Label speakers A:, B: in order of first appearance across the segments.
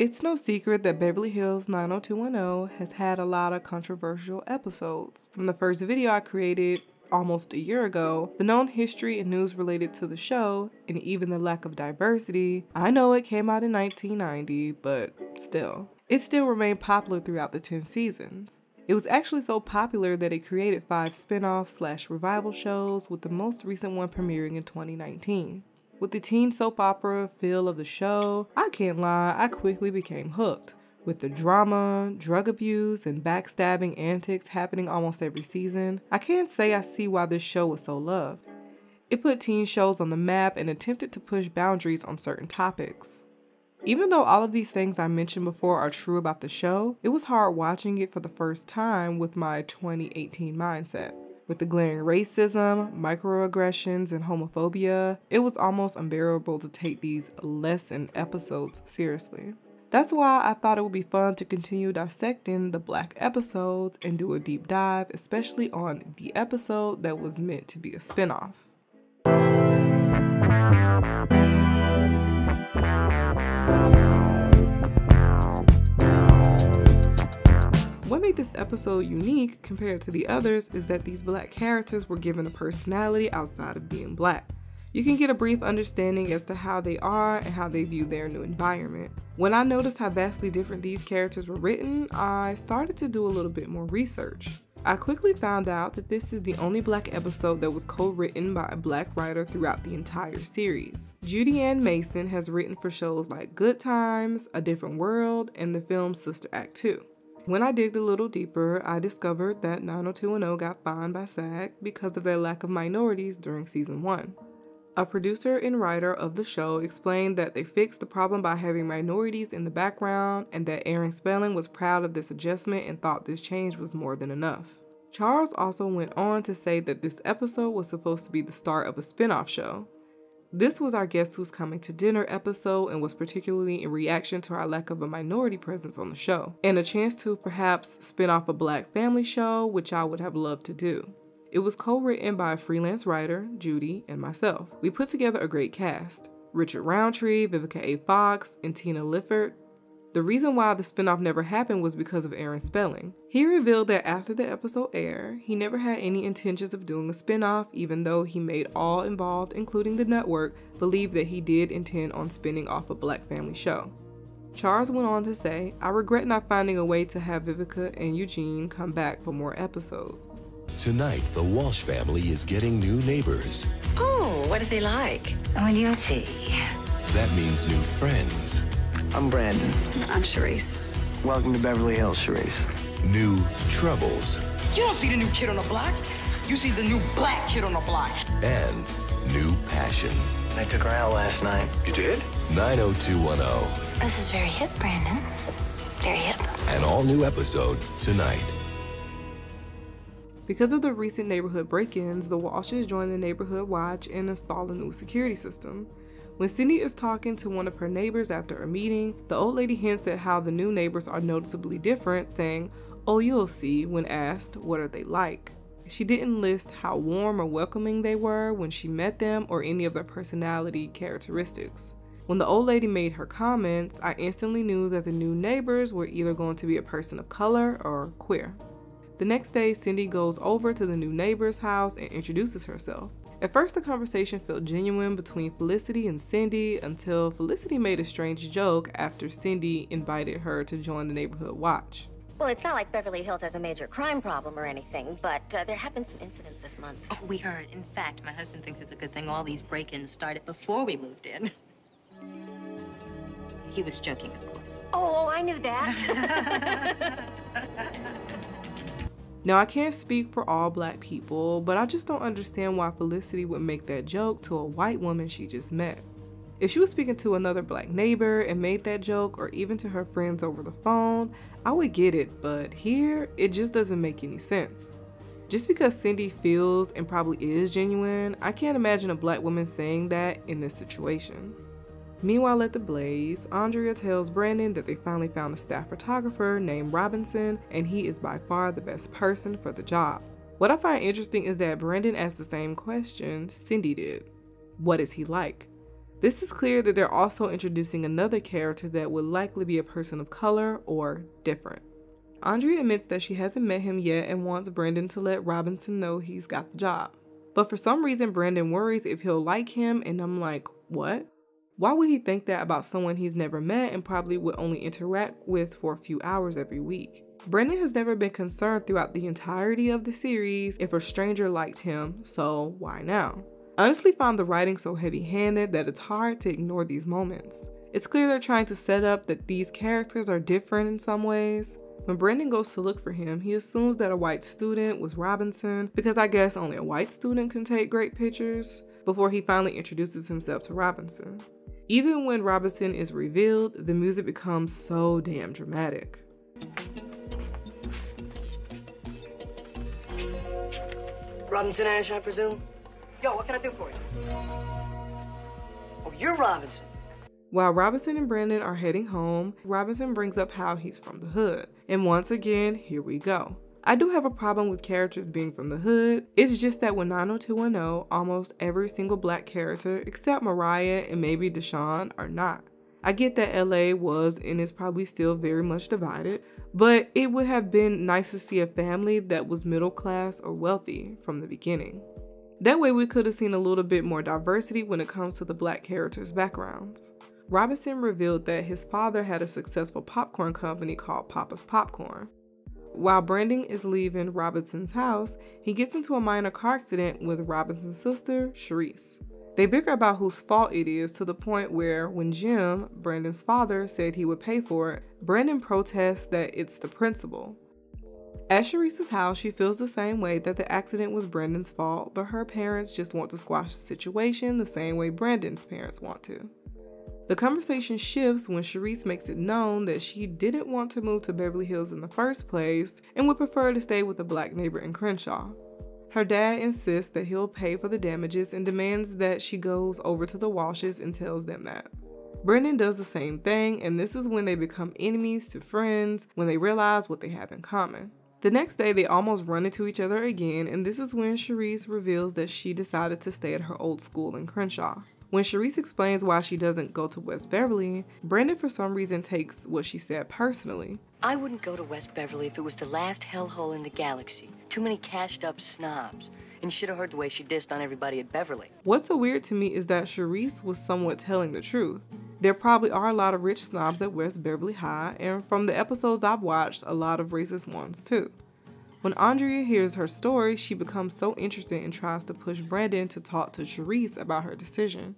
A: It's no secret that Beverly Hills 90210 has had a lot of controversial episodes. From the first video I created almost a year ago, the known history and news related to the show, and even the lack of diversity. I know it came out in 1990, but still. It still remained popular throughout the 10 seasons. It was actually so popular that it created 5 spin-off / revival shows, with the most recent one premiering in 2019. With the teen soap opera feel of the show, I can't lie, I quickly became hooked. With the drama, drug abuse, and backstabbing antics happening almost every season, I can't say I see why this show was so loved. It put teen shows on the map and attempted to push boundaries on certain topics. Even though all of these things I mentioned before are true about the show, it was hard watching it for the first time with my 2018 mindset. With the glaring racism, microaggressions, and homophobia, it was almost unbearable to take these lesson episodes seriously. That's why I thought it would be fun to continue dissecting the Black episodes and do a deep dive, especially on the episode that was meant to be a spinoff. What made this episode unique compared to the others is that these Black characters were given a personality outside of being Black. You can get a brief understanding as to how they are and how they view their new environment. When I noticed how vastly different these characters were written, I started to do a little bit more research. I quickly found out that this is the only Black episode that was co-written by a Black writer throughout the entire series. Judy Ann Mason has written for shows like Good Times, A Different World, and the film Sister Act 2. When I digged a little deeper, I discovered that 90210 got fined by SAG because of their lack of minorities during season 1. A producer and writer of the show explained that they fixed the problem by having minorities in the background, and that Aaron Spelling was proud of this adjustment and thought this change was more than enough. Charles also went on to say that this episode was supposed to be the start of a spin-off show. This was our Guess Who's Coming to Dinner episode and was particularly in reaction to our lack of a minority presence on the show, and a chance to perhaps spin off a Black family show, which I would have loved to do. It was co-written by a freelance writer, Judy, and myself. We put together a great cast: Richard Roundtree, Vivica A. Fox, and Tina Lifford. The reason why the spinoff never happened was because of Aaron Spelling. He revealed that after the episode aired, he never had any intentions of doing a spinoff, even though he made all involved, including the network, believe that he did intend on spinning off a Black family show. Charles went on to say, "I regret not finding a way to have Vivica and Eugene come back for more episodes."
B: Tonight, the Walsh family is getting new neighbors.
C: Oh, what are they like?
D: Well, you'll see.
B: That means new friends.
E: I'm Brandon.
C: I'm Charisse.
E: Welcome to Beverly Hills, Charisse.
B: New troubles.
F: You don't see the new kid on the block. You see the new Black kid on the block.
B: And new passion.
E: I took her out last night.
B: You did? 90210.
D: This is very hip, Brandon. Very hip.
B: An all-new episode tonight.
A: Because of the recent neighborhood break-ins, the Walshes joined the neighborhood watch and installed a new security system. When Cindy is talking to one of her neighbors after a meeting, the old lady hints at how the new neighbors are noticeably different, saying, "Oh, you'll see," when asked, "What are they like?" She didn't list how warm or welcoming they were when she met them or any of their personality characteristics. When the old lady made her comments, I instantly knew that the new neighbors were either going to be a person of color or queer. The next day, Cindy goes over to the new neighbor's house and introduces herself. At first, the conversation felt genuine between Felicity and Cindy until Felicity made a strange joke after Cindy invited her to join the neighborhood watch.
G: Well, it's not like Beverly Hills has a major crime problem or anything, but there have been some incidents this month.
C: Oh, we heard. In fact, my husband thinks it's a good thing all these break-ins started before we moved in. He was joking, of course.
G: Oh, I knew that.
A: Now, I can't speak for all Black people, but I just don't understand why Felicity would make that joke to a white woman she just met. If she was speaking to another Black neighbor and made that joke, or even to her friends over the phone, I would get it, but here, it just doesn't make any sense. Just because Cindy feels and probably is genuine, I can't imagine a Black woman saying that in this situation. Meanwhile, at the Blaze, Andrea tells Brandon that they finally found a staff photographer named Robinson, and he is by far the best person for the job. What I find interesting is that Brandon asked the same question Cindy did. What is he like? This is clear that they're also introducing another character that would likely be a person of color or different. Andrea admits that she hasn't met him yet and wants Brandon to let Robinson know he's got the job. But for some reason, Brandon worries if he'll like him, and I'm like, what? Why would he think that about someone he's never met and probably would only interact with for a few hours every week? Brandon has never been concerned throughout the entirety of the series if a stranger liked him, so why now? I honestly found the writing so heavy-handed that it's hard to ignore these moments. It's clear they're trying to set up that these characters are different in some ways. When Brandon goes to look for him, he assumes that a white student was Robinson, because I guess only a white student can take great pictures, before he finally introduces himself to Robinson. Even when Robinson is revealed, the music becomes so damn dramatic.
F: Robinson Ash, I presume? Yo, what can I do for you? Oh, you're Robinson.
A: While Robinson and Brandon are heading home, Robinson brings up how he's from the hood. And once again, here we go. I do have a problem with characters being from the hood. It's just that when 90210, almost every single black character except Mariah and maybe Deshawn are not. I get that LA was and is probably still very much divided, but it would have been nice to see a family that was middle class or wealthy from the beginning. That way we could have seen a little bit more diversity when it comes to the black characters' backgrounds. Robinson revealed that his father had a successful popcorn company called Papa's Popcorn. While Brandon is leaving Robinson's house, he gets into a minor car accident with Robinson's sister, Sharice. They bicker about whose fault it is to the point where when Jim, Brandon's father, said he would pay for it, Brandon protests that it's the principal. At Sharice's house, she feels the same way, that the accident was Brandon's fault, but her parents just want to squash the situation the same way Brandon's parents want to. The conversation shifts when Sharice makes it known that she didn't want to move to Beverly Hills in the first place and would prefer to stay with a black neighbor in Crenshaw. Her dad insists that he'll pay for the damages and demands that she goes over to the Walshes and tells them that. Brandon does the same thing, and this is when they become enemies to friends when they realize what they have in common. The next day, they almost run into each other again, and this is when Sharice reveals that she decided to stay at her old school in Crenshaw. When Sharice explains why she doesn't go to West Beverly, Brandon for some reason takes what she said personally.
H: I wouldn't go to West Beverly if it was the last hellhole in the galaxy. Too many cashed up snobs. And you should have heard the way she dissed on everybody at Beverly.
A: What's so weird to me is that Sharice was somewhat telling the truth. There probably are a lot of rich snobs at West Beverly High, and from the episodes I've watched, a lot of racist ones too. When Andrea hears her story, she becomes so interested and tries to push Brandon to talk to Sharice about her decision.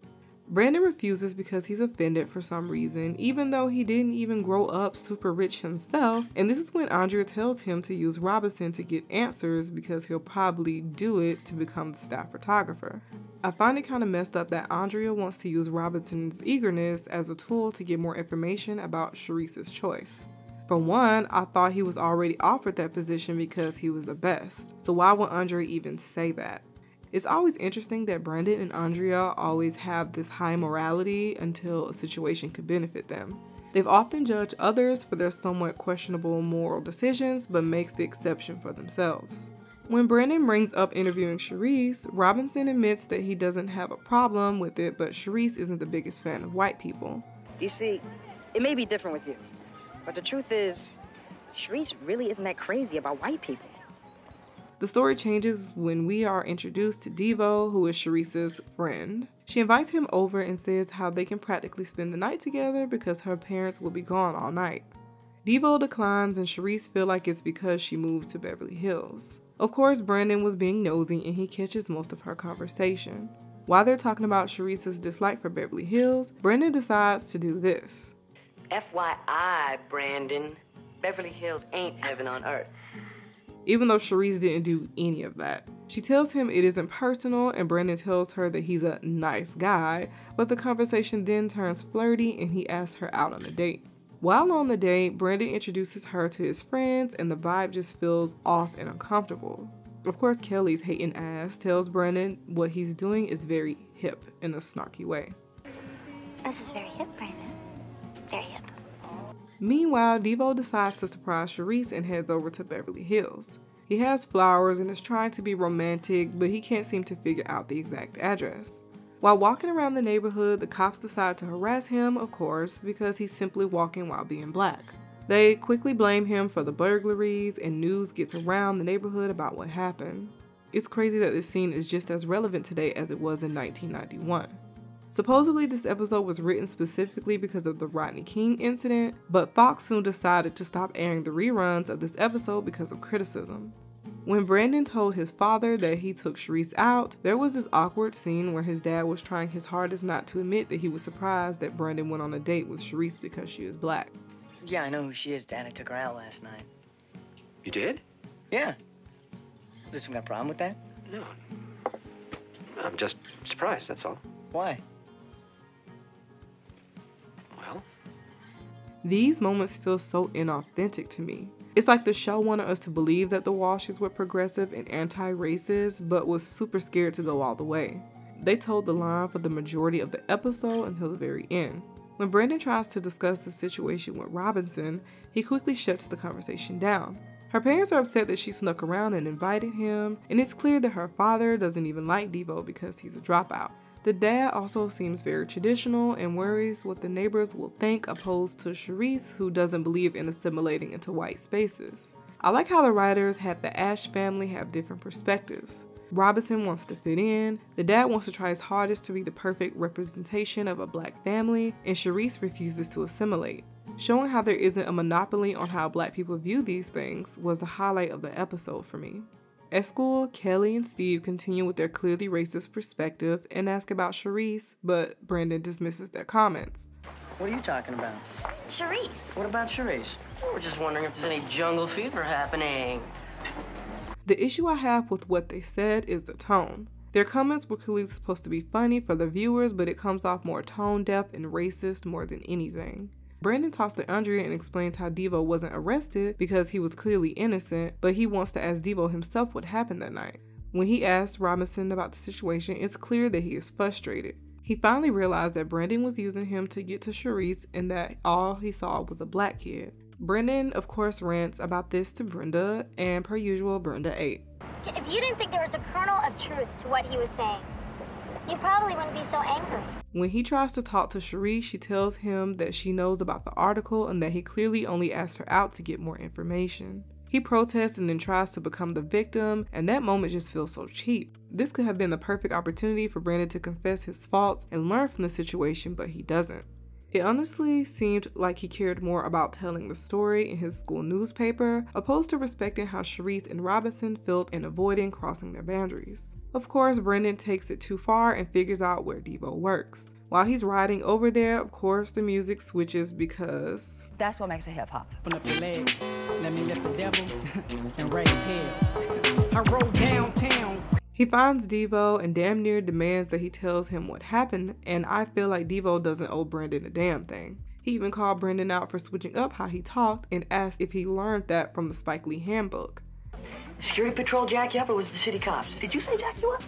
A: Brandon refuses because he's offended for some reason, even though he didn't even grow up super rich himself, and this is when Andrea tells him to use Robinson to get answers because he'll probably do it to become the staff photographer. I find it kind of messed up that Andrea wants to use Robinson's eagerness as a tool to get more information about Sharice's choice. For one, I thought he was already offered that position because he was the best, so why would Andrea even say that? It's always interesting that Brandon and Andrea always have this high morality until a situation could benefit them. They've often judged others for their somewhat questionable moral decisions, but makes the exception for themselves. When Brandon brings up interviewing Sharice, Robinson admits that he doesn't have a problem with it, but Sharice isn't the biggest fan of white people.
I: You see, it may be different with you, but the truth is, Sharice really isn't that crazy about white people.
A: The story changes when we are introduced to Devo, who is Sharice's friend. She invites him over and says how they can practically spend the night together because her parents will be gone all night. Devo declines and Sharice feels like it's because she moved to Beverly Hills. Of course, Brandon was being nosy and he catches most of her conversation. While they're talking about Sharice's dislike for Beverly Hills, Brandon decides to do this.
H: FYI, Brandon, Beverly Hills ain't heaven on earth.
A: Even though Sharice didn't do any of that. She tells him it isn't personal and Brandon tells her that he's a nice guy, but the conversation then turns flirty and he asks her out on a date. While on the date, Brandon introduces her to his friends and the vibe just feels off and uncomfortable. Of course, Kelly's hating ass tells Brandon what he's doing is very hip in a snarky way.
D: This is very hip, Brandon. Very hip.
A: Meanwhile, Devo decides to surprise Sharice and heads over to Beverly Hills. He has flowers and is trying to be romantic, but he can't seem to figure out the exact address. While walking around the neighborhood, the cops decide to harass him, of course, because he's simply walking while being black. They quickly blame him for the burglaries, and news gets around the neighborhood about what happened. It's crazy that this scene is just as relevant today as it was in 1991. Supposedly, this episode was written specifically because of the Rodney King incident, but Fox soon decided to stop airing the reruns of this episode because of criticism. When Brandon told his father that he took Sharice out, there was this awkward scene where his dad was trying his hardest not to admit that he was surprised that Brandon went on a date with Sharice because she is black.
H: Yeah, I know who she is, Dad. I took her out last night.
E: You did?
H: Yeah. There's some kind of problem with that?
E: No. I'm just surprised, that's all.
H: Why?
E: Well,
A: These moments feel so inauthentic to me. It's like the show wanted us to believe that the Walshes were progressive and anti-racist, but was super scared to go all the way. They told the line for the majority of the episode until the very end. When Brandon tries to discuss the situation with Robinson, he quickly shuts the conversation down. Her parents are upset that she snuck around and invited him, and it's clear that her father doesn't even like Devo because he's a dropout. The dad also seems very traditional and worries what the neighbors will think, opposed to Sharice, who doesn't believe in assimilating into white spaces. I like how the writers had the Ash family have different perspectives. Robinson wants to fit in, the dad wants to try his hardest to be the perfect representation of a black family, and Sharice refuses to assimilate. Showing how there isn't a monopoly on how black people view these things was the highlight of the episode for me. At school, Kelly and Steve continue with their clearly racist perspective and ask about Sharice, but Brandon dismisses their comments.
H: What are you talking about?
D: Sharice.
H: What about Sharice?
F: We're just wondering if there's any jungle fever happening.
A: The issue I have with what they said is the tone. Their comments were clearly supposed to be funny for the viewers, but it comes off more tone deaf and racist more than anything. Brandon talks to Andrea and explains how Devo wasn't arrested because he was clearly innocent, but he wants to ask Devo himself what happened that night. When he asks Robinson about the situation, it's clear that he is frustrated. He finally realized that Brandon was using him to get to Sharice and that all he saw was a black kid. Brendan, of course, rants about this to Brenda, and per usual, Brenda ate.
D: If you didn't think there was a kernel of truth to what he was saying, you probably wouldn't be so angry.
A: When he tries to talk to Sharice, she tells him that she knows about the article and that he clearly only asked her out to get more information. He protests and then tries to become the victim, and that moment just feels so cheap. This could have been the perfect opportunity for Brandon to confess his faults and learn from the situation, but he doesn't. It honestly seemed like he cared more about telling the story in his school newspaper, opposed to respecting how Sharice and Robinson felt and avoiding crossing their boundaries. Of course, Brendan takes it too far and figures out where Devo works. While he's riding over there, of course, the music switches because...
J: That's what makes it hip-hop. Open up your legs, let me lift the devil, and raise hell. I rode downtown.
A: He finds Devo and damn near demands that he tells him what happened, and I feel like Devo doesn't owe Brendan a damn thing. He even called Brendan out for switching up how he talked and asked if he learned that from the Spike Lee handbook.
F: Security patrol jack you up, or was it the city cops? Did you say jack you up?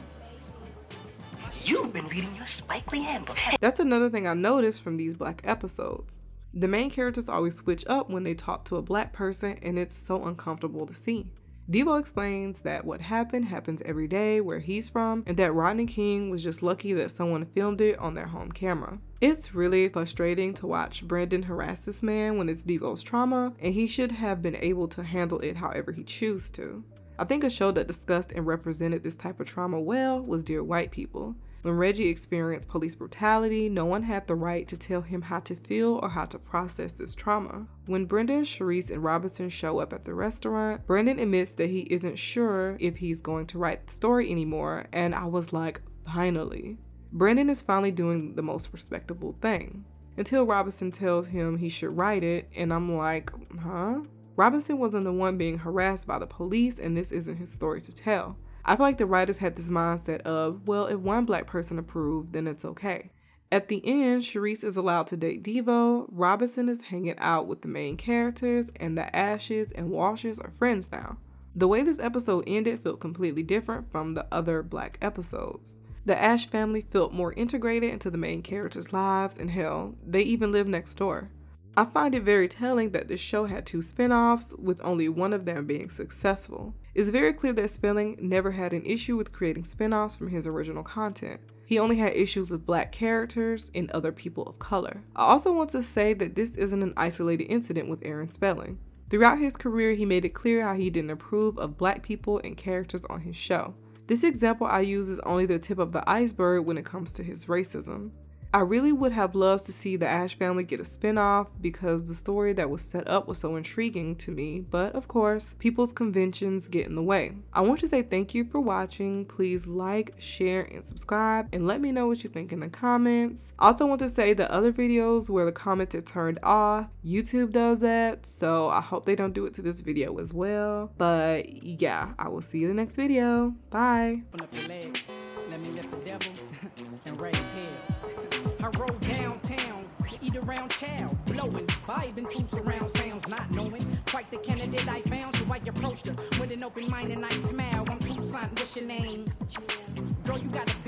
F: You've been reading your Spike Lee handbook.
A: That's another thing I noticed from these black episodes. The main characters always switch up when they talk to a black person, and it's so uncomfortable to see. Devo explains that what happened happens every day where he's from, and that Rodney King was just lucky that someone filmed it on their home camera. It's really frustrating to watch Brandon harass this man when it's Devo's trauma, and he should have been able to handle it however he chooses to. I think a show that discussed and represented this type of trauma well was Dear White People. When Reggie experienced police brutality, no one had the right to tell him how to feel or how to process this trauma. When Brenda, Sharice, and Robinson show up at the restaurant, Brandon admits that he isn't sure if he's going to write the story anymore, and I was like, finally. Brandon is finally doing the most respectable thing. Until Robinson tells him he should write it, and I'm like, huh? Robinson wasn't the one being harassed by the police, and this isn't his story to tell. I feel like the writers had this mindset of, well, if one black person approved, then it's okay. At the end, Sharice is allowed to date Devo, Robinson is hanging out with the main characters, and the Ashes and Walshes are friends now. The way this episode ended felt completely different from the other black episodes. The Ash family felt more integrated into the main characters' lives, and hell, they even live next door. I find it very telling that this show had 2 spin-offs, with only one of them being successful. It's very clear that Spelling never had an issue with creating spin-offs from his original content. He only had issues with black characters and other people of color. I also want to say that this isn't an isolated incident with Aaron Spelling. Throughout his career, he made it clear how he didn't approve of black people and characters on his show. This example I use is only the tip of the iceberg when it comes to his racism. I really would have loved to see the Ash family get a spinoff because the story that was set up was so intriguing to me, but of course, people's conventions get in the way. I want to say thank you for watching. Please like, share, and subscribe, and let me know what you think in the comments. I also want to say the other videos where the comments are turned off, YouTube does that, so I hope they don't do it to this video as well. But yeah, I will see you in the next video. Bye.
J: Open up your legs, let me lift the devil and raise hell. I roll downtown, eat around chow, blowing, vibing to surround sounds, not knowing quite the candidate I found, so I approached her with an open mind and I smile. I'm Tucson, what's your name? Girl, you gotta be